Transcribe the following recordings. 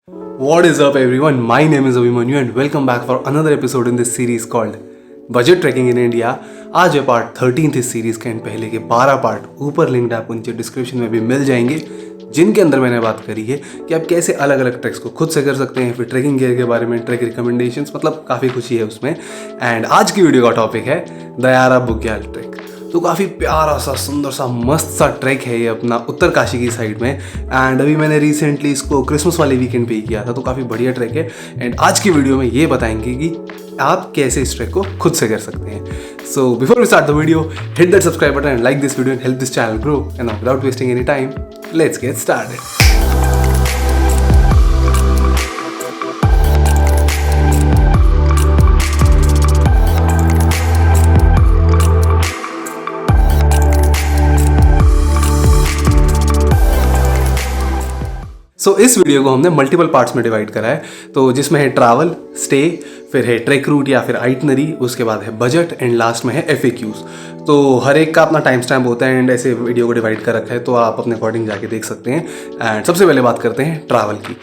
What is up, everyone? My name is Abhimanyu and welcome back for another episode in this series called Budget Trekking in India. आज है part 13 इस series के and पहले के 12 part ऊपर linked आपको नीचे डिस्क्रिप्शन में भी मिल जाएंगे, जिनके अंदर मैंने बात करी है कि आप कैसे अलग अलग ट्रैक्स को खुद से कर सकते हैं, फिर ट्रैकिंग गियर के बारे में, ट्रैक रिकमेंडेशंस, मतलब काफ़ी कुछ ही है उसमें। एंड आज की वीडियो का टॉपिक है दयारा बुग्याल ट्रैक। तो काफ़ी प्यारा सा, सुंदर सा, मस्त सा ट्रैक है ये अपना उत्तरकाशी की साइड में। एंड अभी मैंने रिसेंटली इसको क्रिसमस वाले वीकेंड पे ही किया था, तो काफ़ी बढ़िया ट्रैक है। एंड आज की वीडियो में ये बताएंगे कि आप कैसे इस ट्रैक को खुद से कर सकते हैं। So before we start the video, hit that subscribe button and like this video and help this channel grow. And without wasting any time, let's get started. So इस वीडियो को हमने मल्टीपल पार्ट्स में divide करा है, तो जिसमें है travel, stay, फिर है ट्रैक रूट या फिर आइटनरी, उसके बाद है बजट एंड लास्ट में है FAQs। तो हर एक का अपना टाइम स्टैम्प होता है एंड ऐसे वीडियो को डिवाइड कर रखा है, तो आप अपने अकॉर्डिंग जाके देख सकते हैं। एंड सबसे पहले बात करते हैं ट्रैवल की।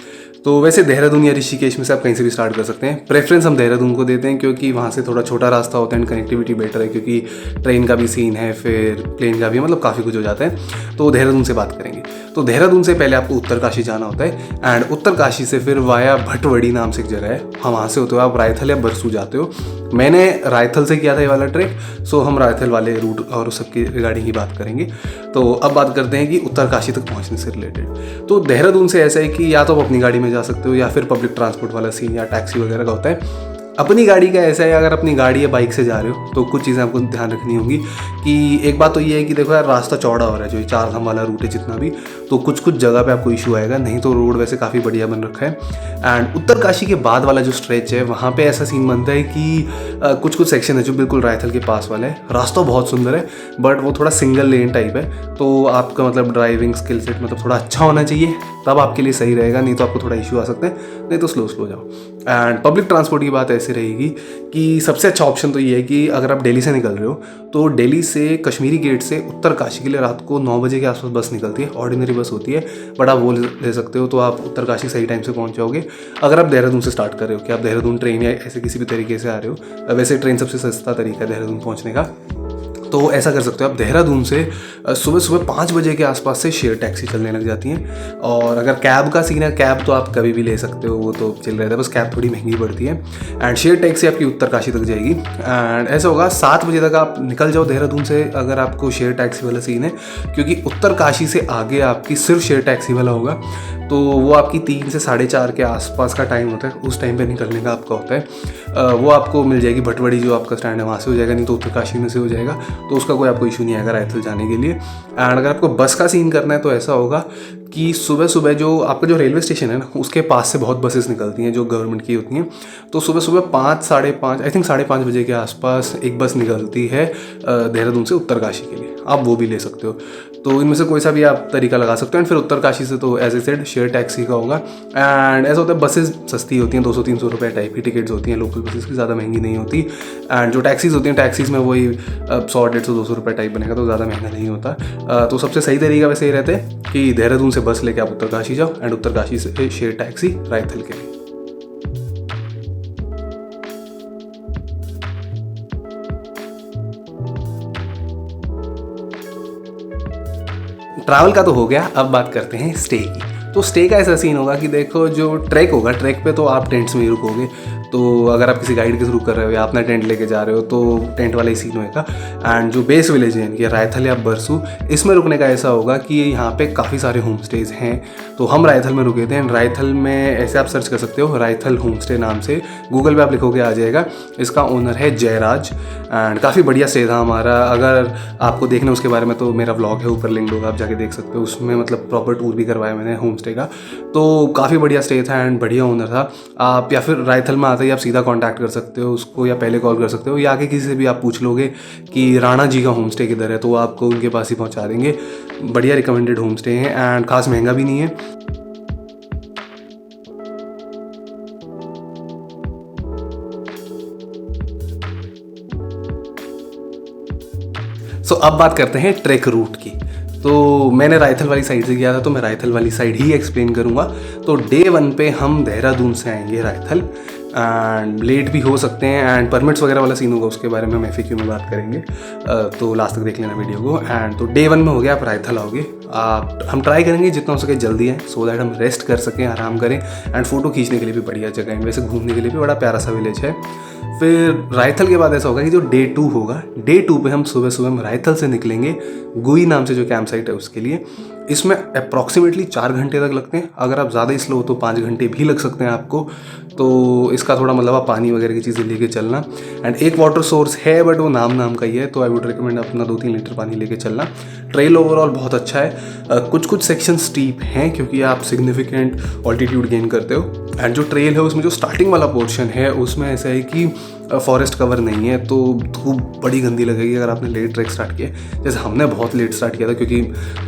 तो वैसे देहरादून या ऋषिकेश में से आप कहीं से भी स्टार्ट कर सकते हैं। प्रेफरेंस हम देहरादून को देते हैं क्योंकि वहाँ से थोड़ा छोटा रास्ता होता है एंड कनेक्टिविटी बेटर है, क्योंकि ट्रेन का भी सीन है, फिर प्लेन का भी, मतलब काफ़ी कुछ हो जाता है। तो देहरादून से बात करेंगे। तो देहरादून से पहले आपको उत्तरकाशी जाना होता है एंड उत्तरकाशी से फिर वाया भटवड़ी नाम से एक जगह है, हम वहाँ से होते हो आप रायथल या बरसू जाते हो। मैंने रायथल से किया था ये वाला ट्रैक, सो हम रायथल वाले रूट और उस सबकी रिगार्डिंग ही बात करेंगे। तो अब बात करते हैं कि उत्तरकाशी तक पहुँचने से रिलेटेड। तो देहरादून से ऐसा है कि या तो आप अपनी गाड़ी में जा सकते हो या फिर पब्लिक ट्रांसपोर्ट वाला सीन या टैक्सी वगैरह का होता है। अपनी गाड़ी का ऐसा है, अगर अपनी गाड़ी या बाइक से जा रहे हो तो कुछ चीज़ें आपको ध्यान रखनी होंगी कि एक बात तो ये है कि देखो यार, रास्ता चौड़ा हो रहा है, जो चार धाम वाला रूट है जितना भी, तो कुछ कुछ जगह पे आपको इशू आएगा, नहीं तो रोड वैसे काफ़ी बढ़िया बन रखा है। एंड उत्तरकाशी के बाद वाला जो स्ट्रेच है, वहाँ पे ऐसा सीन बनता है कि कुछ कुछ सेक्शन है जो बिल्कुल रायथल के पास वाला है। रास्ता बहुत सुंदर है बट वो थोड़ा सिंगल लेन टाइप है, तो आपका मतलब ड्राइविंग स्किल सेट मतलब थोड़ा अच्छा होना चाहिए, तब आपके लिए सही रहेगा, नहीं तो आपको थोड़ा इशू आ सकता है, नहीं तो स्लो स्लो जाओ। एंड पब्लिक ट्रांसपोर्ट की बात ऐसी रहेगी कि सबसे अच्छा ऑप्शन तो ये है कि अगर आप दिल्ली से निकल रहे हो तो दिल्ली से कश्मीरी गेट से उत्तरकाशी के लिए रात को 9 बजे के आसपास बस निकलती है, ऑर्डिनरी बस होती है, बट आप वो ले सकते हो, तो आप उत्तरकाशी सही टाइम से पहुंच जाओगे। अगर आप देहरादून से स्टार्ट कर रहे हो कि आप देहरादून ट्रेन या ऐसे किसी भी तरीके से आ रहे हो, वैसे ट्रेन सबसे सस्ता तरीका है देहरादून पहुँचने का, तो ऐसा कर सकते हो आप। देहरादून से सुबह सुबह 5 बजे के आसपास से शेयर टैक्सी चलने लग जाती हैं। और अगर कैब का सीन है, कैब तो आप कभी भी ले सकते हो, वो तो चल रहता है, बस कैब थोड़ी महंगी पड़ती है। एंड शेयर टैक्सी आपकी उत्तरकाशी तक जाएगी। एंड ऐसा होगा 7 बजे तक आप निकल जाओ देहरादून से, अगर आपको शेयर टैक्सी वाला सीन है, क्योंकि उत्तरकाशी से आगे आपकी सिर्फ शेयर टैक्सी वाला होगा, तो वो आपकी 3 से 4:30 के आसपास का टाइम होता है, उस टाइम पे निकलने का आपका होता है। वो आपको मिल जाएगी भटवड़ी, जो आपका स्टैंड है वहाँ से हो जाएगा, नहीं तो उत्तरकाशी में से हो जाएगा, तो उसका कोई आपको इशू नहीं आएगा रायथल जाने के लिए। एंड अगर आपको बस का सीन करना है तो ऐसा होगा कि सुबह सुबह जो आपका जो रेलवे स्टेशन है ना, उसके पास से बहुत बसेस निकलती हैं जो गवर्नमेंट की होती हैं, तो सुबह सुबह 5, 5:30, आई थिंक 5:30 बजे के आसपास एक बस निकलती है देहरादून से उत्तरकाशी के लिए, आप वो भी ले सकते हो। तो इनमें से कोई सा भी आप तरीका लगा सकते हो। एंड फिर उत्तरकाशी से तो as a said share taxi का होगा। एंड ऐसा होता है, बसेस सस्ती होती हैं, 200-300 रुपये टाइप की टिकट्स होती हैं, लोकल बसेस की ज़्यादा महंगी नहीं होती। एंड जो टैक्सीज होती हैं, टैक्सीज में वही 100-150-200 रुपये टाइप बनेगा, तो ज़्यादा महंगा नहीं होता। तो सबसे सही तरीका वैसे ये रहता है कि देहरादून से बस लेके आप उत्तरकाशी जाओ एंड उत्तरकाशी से शेयर टैक्सी रायथल के लिए। ट्रैवल का तो हो गया, अब बात करते हैं स्टे की। तो स्टे का ऐसा सीन होगा कि देखो, जो ट्रैक होगा, ट्रैक पे तो आप टेंट्स में ही रुकोगे। तो अगर आप किसी गाइड के थ्रू कर रहे हो या अपना टेंट लेके जा रहे हो तो टेंट वाला ही सीन होगा। एंड जो बेस विलेज है इनके रायथल या बरसू, इसमें रुकने का ऐसा होगा कि यहाँ पे काफ़ी सारे होम स्टेज हैं। तो हम रायथल में रुके थे एंड रायथल में ऐसे आप सर्च कर सकते हो, रायथल होम स्टे नाम से गूगल पे आप लिखोगे आ जाएगा। इसका ओनर है जयराज एंड काफ़ी बढ़िया स्टे था हमारा। अगर आपको देखना उसके बारे में तो मेरा व्लॉग है ऊपर लिंक होगा, आप जाके देख सकते हो, उसमें मतलब प्रॉपर टूर भी करवाया मैंने होम स्टे का। तो काफ़ी बढ़िया स्टे था एंड बढ़िया ओनर था। आप या फिर रायथल में आते ही आप सीधा कांटेक्ट कर सकते हो उसको, या पहले कॉल कर सकते हो, या आगे किसी से भी आप पूछ लोगे कि राणा जी का होम स्टे किधर है, तो वो आपको उनके पास ही पहुंचा देंगे। बढ़िया रिकमेंडेड होम स्टे हैं एंड खास महंगा भी नहीं है। अब बात करते हैं ट्रैक रूट की। तो मैंने रायथल वाली साइड से किया था, तो मैं रायथल वाली साइड ही एक्सप्लेन करूँगा। तो डे 1 पे हम देहरादून से आएंगे रायथल, एंड लेट भी हो सकते हैं, एंड परमिट्स वगैरह वाला सीन होगा, उसके बारे में हम FAQ में बात करेंगे। तो लास्ट तक देख लेना वीडियो को। एंड तो डे 1 में हो गया, आप रायथल आओगे। हम ट्राई करेंगे जितना हो सके जल्दी है, सो दैट हम रेस्ट कर सकें, आराम करें, एंड फोटो खींचने के लिए भी बढ़िया जगह है, वैसे घूमने के लिए भी बड़ा प्यारा सा विलेज है। फिर रायथल के बाद ऐसा होगा कि जो डे 2 होगा, डे 2 पे हम सुबह सुबह हम रायथल से निकलेंगे गुई नाम से जो कैंप साइट है उसके लिए। इसमें अप्रॉक्सीमेटली 4 घंटे तक लगते हैं, अगर आप ज़्यादा स्लो हो तो 5 घंटे भी लग सकते हैं आपको। तो इसका थोड़ा मतलब आप पानी वगैरह की चीज़ें लेके चलना, एंड एक वाटर सोर्स है बट वो नाम का ही है, तो आई वुड रिकमेंड अपना 2-3 लीटर पानी लेके चलना। ट्रेल ओवरऑल बहुत अच्छा है। कुछ सेक्शन स्टीप हैं क्योंकि आप सिग्निफिकेंट ऑल्टीट्यूड गेन करते हो, एंड जो ट्रेल है उसमें जो स्टार्टिंग वाला पोर्शन है उसमें ऐसा है कि फॉरेस्ट कवर नहीं है, तो धूप बड़ी गंदी लगेगी अगर आपने लेट ट्रैक स्टार्ट किया। जैसे हमने बहुत लेट स्टार्ट किया था क्योंकि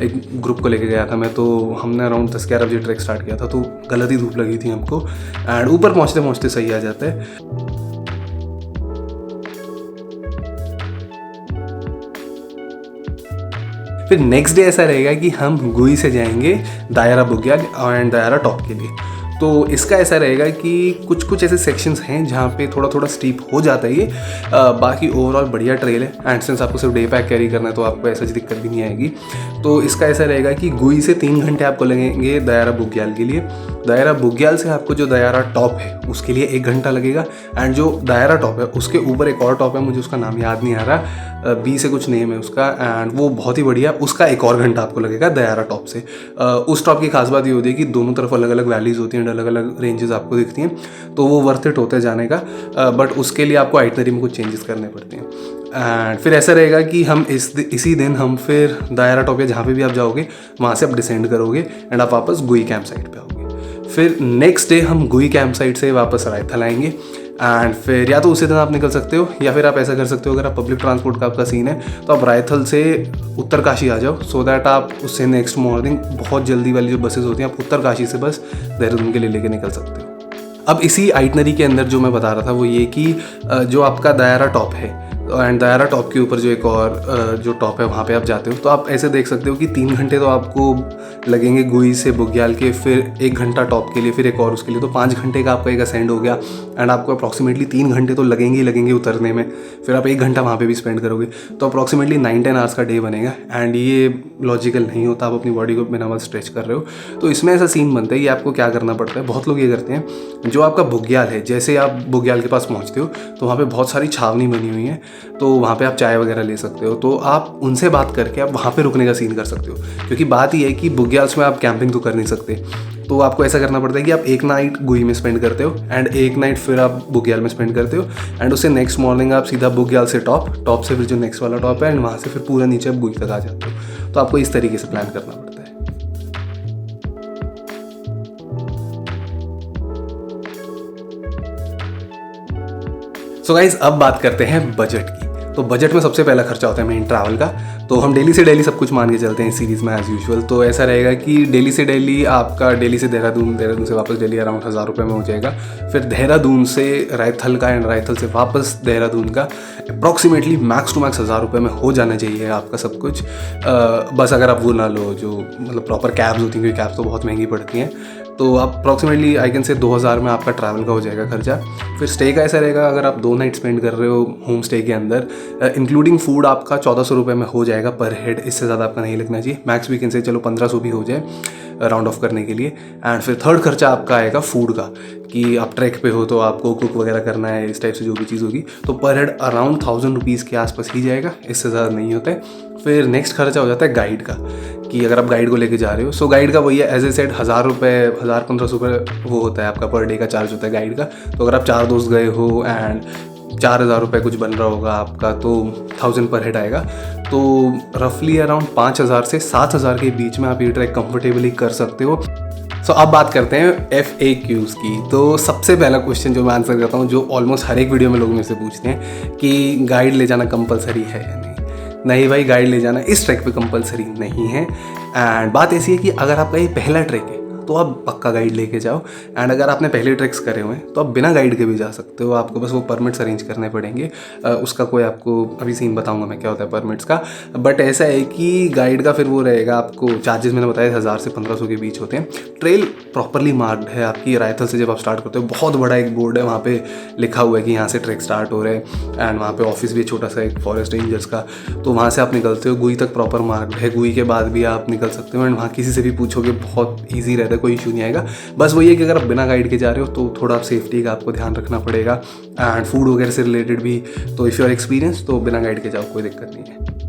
एक ग्रुप को लेके गया था मैं, तो हमने अराउंड 10-11 बजे ट्रैक स्टार्ट किया था, तो गलत ही धूप लगी थी हमको, एंड ऊपर पहुँचते पहुँचते सही आ जाता है। फिर नेक्स्ट डे ऐसा रहेगा कि हम गुई से जाएंगे दायरा बुग्याल एंड दायरा टॉप के लिए। तो इसका ऐसा रहेगा कि कुछ ऐसे सेक्शंस हैं जहाँ पे थोड़ा स्टीप हो जाता है ये, बाकी ओवरऑल बढ़िया ट्रेल है, एंड सिंस आपको सिर्फ डे पैक कैरी करना है तो आपको ऐसा दिक्कत भी नहीं आएगी। तो इसका ऐसा रहेगा कि गुई से 3 घंटे आपको लगेंगे दायरा बुग्याल के लिए। दायरा बुग्याल से आपको जो दायरा टॉप है उसके लिए 1 घंटा लगेगा, एंड जो दायरा टॉप है उसके ऊपर एक और टॉप है, मुझे उसका नाम याद नहीं आ रहा, बी से कुछ नेम है उसका, एंड वो बहुत ही बढ़िया, उसका 1 और घंटा आपको लगेगा दायरा टॉप से। उस टॉप की खास बात ये होती है कि दोनों तरफ अलग अलग वैलीज होती हैं, अलग अलग रेंजेस आपको दिखती हैं, तो वो वर्थ इट होता है जाने का, बट उसके लिए आपको आइटनरी में कुछ चेंजेस करने पड़ते हैं। एंड फिर ऐसा रहेगा कि हम इसी दिन हम फिर दायरा टॉप या जहाँ पे भी आप जाओगे वहाँ से आप डिसेंड करोगे, एंड आप वापस गुई कैंप साइट पे आओगे। फिर नेक्स्ट डे हम गुई कैंप साइट से वापस रायथल आएंगे, एंड फिर या तो उसी दिन आप निकल सकते हो, या फिर आप ऐसा कर सकते हो, अगर आप पब्लिक ट्रांसपोर्ट का आपका सीन है तो आप रायथल से उत्तरकाशी आ जाओ, सो दैट आप उससे नेक्स्ट मॉर्निंग बहुत जल्दी वाली जो बसेस होती हैं आप उत्तरकाशी से बस देहरादून के लिए लेके निकल सकते हो। अब इसी आइटनरी के अंदर जो मैं बता रहा था वो ये कि जो आपका दायरा टॉप है, एंड दायरा टॉप के ऊपर जो एक और जो टॉप है वहाँ पे आप जाते हो, तो आप ऐसे देख सकते हो कि 3 घंटे तो आपको लगेंगे गुई से बुग्याल के, फिर 1 घंटा टॉप के लिए, फिर एक और उसके लिए, तो 5 घंटे का आपका एक असेंड हो गया, एंड आपको अप्रॉक्सीमेटली 3 घंटे तो लगेंगे उतरने में, फिर आप 1 घंटा वहाँ पे भी स्पेंड करोगे, तो अप्रॉक्सीमेटली 9-10 आवर्स का डे बनेगा, एंड ये लॉजिकल नहीं होता, आप अपनी बॉडी को बिना मत स्ट्रेच कर रहे हो। तो इसमें ऐसा सीन बनता है कि आपको क्या करना पड़ता है, बहुत लोग ये करते हैं, जो आपका बुग्याल है, जैसे आप बुग्याल के पास पहुँचते हो तो वहाँ पर बहुत सारी छावनी बनी हुई हैं, तो वहाँ पे आप चाय वगैरह ले सकते हो, तो आप उनसे बात करके आप वहाँ पे रुकने का सीन कर सकते हो, क्योंकि बात ये है कि बुग्याल्स में आप कैंपिंग तो कर नहीं सकते, तो आपको ऐसा करना पड़ता है कि आप एक नाइट गुई में स्पेंड करते हो, एंड एक नाइट फिर आप बुग्याल में स्पेंड करते हो, एंड उससे नेक्स्ट मॉर्निंग आप सीधा बुग्याल से टॉप से फिर जो नेक्स्ट वाला टॉप है, एंड वहाँ से फिर पूरा नीचे आप गुई तक आ जाते हो। तो आपको इस तरीके से प्लान करना पड़ता है। सो गाइज अब बात करते हैं बजट की। तो बजट में सबसे पहला खर्चा होता है मेन ट्रैवल का, तो हम डेली से डेली सब कुछ मान के चलते हैं इस सीरीज़ में एज़ यूजुअल। तो ऐसा रहेगा कि डेली से डेली आपका डेली से देहरादून से वापस डेली अराउंड 1000 रुपये में हो जाएगा। फिर देहरादून से रायथल का, एंड रायथल से वापस देहरादून का अप्रॉक्सीमेटली मैक्स टू मैक्स 1000 रुपये में हो जाना चाहिए आपका सब कुछ। बस अगर आप वो ना लो जो मतलब प्रॉपर कैब्स होती हैं, क्योंकि कैब्स तो बहुत महंगी पड़ती हैं, तो आप अप्रॉक्सीमेटली आई कैन से 2000 में आपका ट्रैवल का हो जाएगा खर्चा। फिर स्टे का ऐसा रहेगा, अगर आप 2 नाइट स्पेंड कर रहे हो होम स्टे के अंदर, इंक्लूडिंग फूड आपका 1400 रुपये में हो जाएगा पर हेड, इससे ज़्यादा आपका नहीं लगना चाहिए। मैक्स वी कैन से चलो 1500 भी हो जाए राउंड ऑफ करने के लिए। एंड फिर थर्ड खर्चा आपका आएगा फूड का, कि आप ट्रैक पे हो तो आपको कुक वगैरह करना है, इस टाइप से जो भी चीज़ होगी, तो पर हेड अराउंड 1000 रुपीज़ के आसपास ही जाएगा, इससे ज़्यादा नहीं होता है। फिर नेक्स्ट खर्चा हो जाता है गाइड का, कि अगर आप गाइड को लेके जा रहे हो, सो गाइड का वही है एज ए सेड 1000 रुपये 1500 रुपये वो होता है आपका पर डे का चार्ज होता है गाइड का। तो अगर आप 4 दोस्त गए हो एंड 4000 रुपये कुछ बन रहा होगा आपका, तो 1000 पर हेड आएगा। तो रफली अराउंड 5000 से 7000 के बीच में आप ये ट्रैक कंफर्टेबली कर सकते हो। सो अब बात करते हैं FAQs की। तो सबसे पहला क्वेश्चन जो मैं आंसर करता हूँ, जो ऑलमोस्ट हर एक वीडियो में लोग मुझसे पूछते हैं कि गाइड ले जाना कंपलसरी है या नहीं। नहीं भाई, गाइड ले जाना इस ट्रैक पे कंपलसरी नहीं है। एंड बात ऐसी है कि अगर आपका ये पहला ट्रैक है तो आप पक्का गाइड लेके जाओ। एंड अगर आपने पहले ट्रैक्स करे हुए हैं तो आप बिना गाइड के भी जा सकते हो, आपको बस वो परमिट्स अरेंज करने पड़ेंगे। उसका कोई आपको अभी सीन बताऊंगा मैं क्या होता है परमिट्स का। बट ऐसा है कि गाइड का फिर वो रहेगा, आपको चार्जेस मैंने बताया 1000 से 1500 के बीच होते हैं। ट्रेल प्रॉपरली मार्क्ड है आपकी रायथल से जब आप स्टार्ट करते हो, बहुत बड़ा एक बोर्ड है, वहाँ पे लिखा हुआ है कि यहाँ से ट्रैक स्टार्ट हो रहे हैं। एंड वहाँ पे ऑफिस भी छोटा सा एक फॉरेस्ट रेंजर्स का, तो वहाँ से आप निकलते हो। गुई तक प्रॉपर मार्क्ड है, गुई के बाद भी आप निकल सकते हो। एंड वहाँ किसी से भी पूछोगे बहुत ईजी रहता है, कोई इशू नहीं आएगा। बस वही है कि अगर आप बिना गाइड के जा रहे हो तो थोड़ा आप सेफ्टी का आपको ध्यान रखना पड़ेगा। एंड फूड वगैरह से रिलेटेड भी, तो इफ़ यू आर एक्सपीरियंस तो बिना गाइड के जाओ, कोई दिक्कत नहीं है।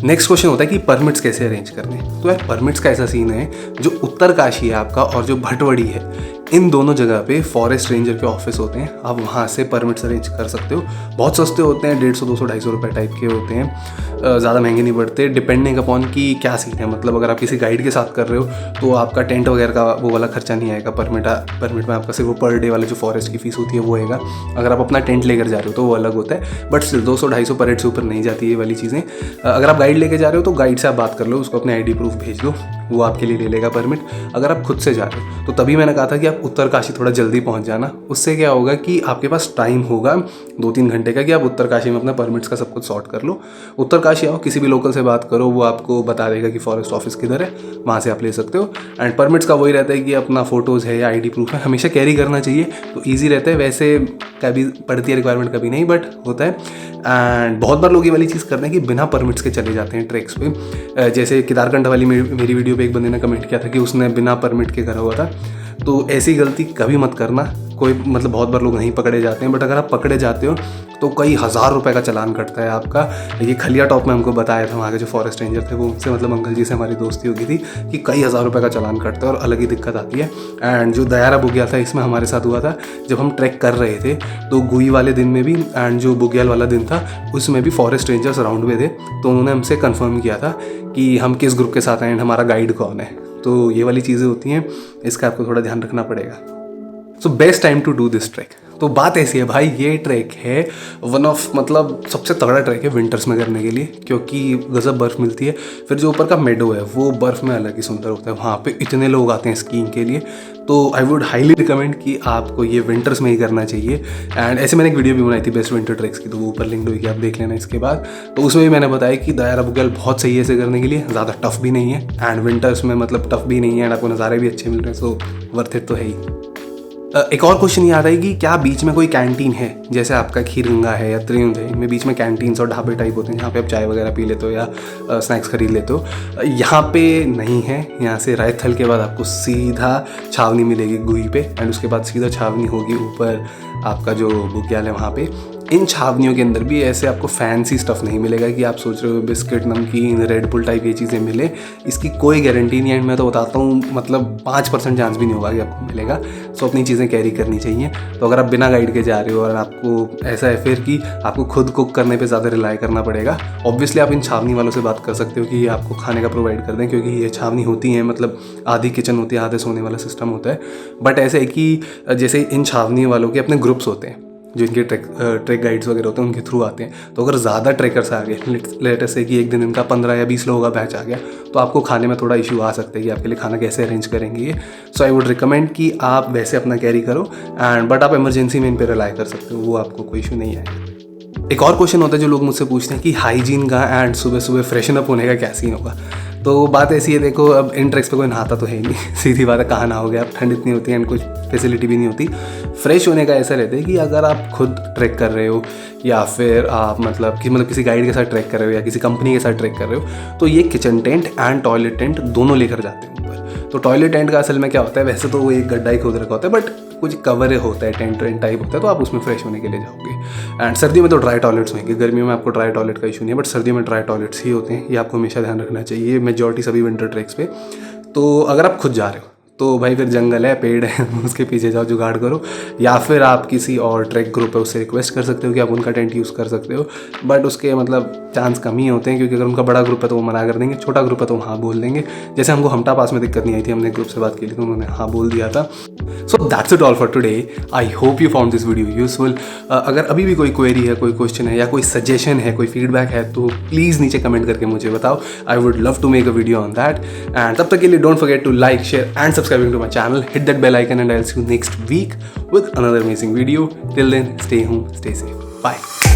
नेक्स्ट क्वेश्चन होता है कि परमिट्स कैसे अरेंज करने। तो यार परमिट्स का ऐसा सीन है, जो उत्तरकाशी है आपका और जो भटवड़ी है, इन दोनों जगह पे फॉरेस्ट रेंजर के ऑफिस होते हैं। आप वहाँ से परमिट्स अरेंज कर सकते हो। बहुत सस्ते होते हैं, 150, 200, 250 रुपये टाइप के होते हैं, ज़्यादा महंगे नहीं पड़ते। डिपेंडिंग अपॉन कि क्या सीन है, मतलब अगर आप किसी गाइड के साथ कर रहे हो तो आपका टेंट वगैरह का वो वाला खर्चा नहीं आएगा। परमिट में आपका सिर्फ वो पर डे वाले जो फॉरेस्ट की फीस होती है वो आएगा। अगर आप अपना टेंट लेकर जा रहे हो तो वो अलग होता है, बट स्टिल 200-250 पर हेड से ऊपर नहीं जाती ये वाली चीज़ें। अगर आप गाइड लेके जा रहे हो तो गाइड से आप बात कर लो, उसको अपने ID प्रूफ भेज दो, वो आपके लिए ले लेगा परमिट। अगर आप खुद से जा रहे हो तो तभी मैंने कहा था कि आप उत्तरकाशी थोड़ा जल्दी पहुंच जाना। उससे क्या होगा कि आपके पास टाइम होगा 2-3 घंटे का कि आप उत्तरकाशी में अपना परमिट्स का सब कुछ सॉर्ट कर लो। उत्तरकाशी आओ, किसी भी लोकल से बात करो, वो आपको बता देगा कि फॉरेस्ट ऑफिस किधर है, वहाँ से आप ले सकते हो। एंड परमिट्स का वही रहता है कि अपना फोटोज़ है या ID प्रूफ है हमेशा कैरी करना चाहिए, तो ईजी रहता है। वैसे कभी पड़ती है रिक्वायरमेंट, कभी नहीं, बट होता है। एंड बहुत बार लोग ये वाली चीज़ करते हैं कि बिना परमिट्स के चले जाते हैं ट्रैक्स पे। जैसे केदारकंठ वाली मेरी वीडियो पे एक बंदे ने कमेंट किया था कि उसने बिना परमिट के करा हुआ था, तो ऐसी गलती कभी मत करना। कोई मतलब बहुत बार लोग नहीं पकड़े जाते हैं, बट अगर आप पकड़े जाते हो तो कई हज़ार रुपए का चालान कटता है आपका। ये खलिया टॉप में हमको बताया था वहाँ के जो फॉरेस्ट रेंजर थे, वो उनसे मतलब अंकल जी से हमारी दोस्ती हो गई थी कि कई हज़ार रुपए का चालान कटता है और अलग ही दिक्कत आती है। एंड जो दयारा बुग्याल था, इसमें हमारे साथ हुआ था जब हम ट्रैक कर रहे थे, तो गुई वाले दिन में भी एंड जो बुग्याल वाला दिन था उसमें भी फॉरेस्ट रेंजर्स राउंड में थे। तो उन्होंने हमसे कन्फर्म किया था कि हम किस ग्रुप के साथ हैं एंड हमारा गाइड कौन है। तो ये वाली चीज़ें होती हैं, इसका आपको थोड़ा ध्यान रखना पड़ेगा। So best time to do this track. तो बात ऐसी है भाई, ये ट्रैक है वन ऑफ मतलब सबसे तगड़ा ट्रैक है विंटर्स में करने के लिए, क्योंकि गजब बर्फ़ मिलती है। फिर जो ऊपर का मेडो है वो बर्फ़ में अलग ही सुंदर होता है, वहाँ पे इतने लोग आते हैं स्कीइंग के लिए। तो आई वुड हाईली रिकमेंड कि आपको ये विंटर्स में ही करना चाहिए। एंड ऐसे मैंने एक वीडियो भी बनाई थी बेस्ट विंटर ट्रैक्स की, तो वो ऊपर लिंक होगी, आप देख लेना इसके बाद। तो उसमें भी मैंने बताया कि दयारा बुग्याल बहुत सही है इसे करने के लिए, ज़्यादा टफ भी नहीं है एंड विंटर्स में मतलब टफ भी नहीं है एंड आपको नज़ारे भी अच्छे मिल रहे हैं, सो वर्थ इट तो है ही। एक और क्वेश्चन ये आता है कि क्या बीच में कोई कैंटीन है, जैसे आपका खीरगंगा है या त्रियुंड है, इनमें बीच में कैंटीन्स और ढाबे टाइप होते हैं जहाँ पे आप चाय वगैरह पी लेते हो या स्नैक्स खरीद लेते हो। यहाँ पे नहीं है। यहाँ से रायथल के बाद आपको सीधा छावनी मिलेगी गुई पे, एंड उसके बाद सीधा छावनी होगी ऊपर आपका जो बुग्याल है वहाँ पे। इन छावनियों के अंदर भी ऐसे आपको फैंसी स्टफ़ नहीं मिलेगा कि आप सोच रहे हो बिस्किट, नमकीन, रेड बुल टाइप ये चीज़ें मिले, इसकी कोई गारंटी नहीं है। मैं तो बताता हूँ मतलब 5% चांस भी नहीं होगा कि आपको मिलेगा। सो अपनी चीज़ें कैरी करनी चाहिए। तो अगर आप बिना गाइड के जा रहे हो और आपको ऐसा है फिर कि आपको खुद कुक करने पे ज़्यादा रिलाई करना पड़ेगा, ऑब्वियसली आप इन छावनी वालों से बात कर सकते हो कि ये आपको खाने का प्रोवाइड कर दें, क्योंकि ये छावनी होती है मतलब आधी किचन होती है, आधे सोने वाला सिस्टम होता है। बट ऐसे है कि जैसे इन छावनी वालों के अपने ग्रुप्स होते हैं जो इनके ट्रैक गाइड्स वगैरह होते हैं, उनके थ्रू आते हैं। तो अगर ज़्यादा ट्रैकर्स आ गए, लेटेस्ट से कि एक दिन इनका 15 या 20 लोगों का बैच आ गया, तो आपको खाने में थोड़ा इशू आ सकता है कि आपके लिए खाना कैसे अरेंज करेंगे ये। सो आई वुड रिकमेंड कि आप वैसे अपना कैरी करो एंड बट आप इमरजेंसी में इन पर रिलाई कर सकते हो, वो आपको कोई इशू नहीं है। एक और क्वेश्चन होता है जो लोग मुझसे पूछते हैं कि हाइजीन का एंड सुबह सुबह फ्रेशन अप होने का क्या सीन होगा। तो बात ऐसी है, देखो अब इन ट्रैक्स पे कोई नहाता तो है ही नहीं, सीधी बात है, कहाँ नहाओगे आप, ठंड इतनी होती है एंड कुछ फैसिलिटी भी नहीं होती। फ्रेश होने का ऐसा रहता है कि अगर आप खुद ट्रैक कर रहे हो या फिर आप मतलब किसी गाइड के साथ ट्रैक कर रहे हो या किसी कंपनी के साथ ट्रैक कर रहे हो, तो ये kitchen tent and toilet tent दोनों लेकर जाते हैं ऊपर। तो टॉयलेट टेंट का असल में क्या होता है, वैसे तो वो एक गड्ढा ही खोद रखा होता है, बट कुछ कवर होता है, टेंट टाइप होता है, तो आप उसमें फ्रेश होने के लिए जाओगे। एंड सर्दियों में तो ड्राई टॉयलेट्स होंगे, गर्मियों में आपको ड्राई टॉयलेट का इशू नहीं है, बट सर्दियों में ड्राई टॉयलेट्स ही होते हैं, ये आपको हमेशा ध्यान रखना चाहिए मेजॉरिटी सभी विंटर ट्रैक्स पे। तो अगर आप खुद जा रहे हो तो भाई फिर जंगल है, पेड़ है, उसके पीछे जाओ, जुगाड़ करो, या फिर आप किसी और ट्रैक ग्रुप है उससे रिक्वेस्ट कर सकते हो कि आप उनका टेंट यूज़ कर सकते हो। बट उसके मतलब चांस कम ही होते हैं, क्योंकि अगर उनका बड़ा ग्रुप है तो वो मना कर देंगे, छोटा ग्रुप है तो हाँ बोल देंगे। जैसे हमको हमटा पास में दिक्कत नहीं आई थी, हमने ग्रुप से बात की थी तो उन्होंने हाँ बोल दिया था। So that's it all for today. I hope you found this video useful. अगर अभी भी कोई क्वेरी है, कोई क्वेश्चन है या कोई सजेशन है, कोई फीडबैक है, तो प्लीज़ नीचे कमेंट करके मुझे बताओ। I would love to make a video on that. And तब तक के लिए don't forget to like, share and subscribe subscribing to my channel, hit that bell icon, and I'll see you next week with another amazing video. Till then, stay home, stay safe. Bye.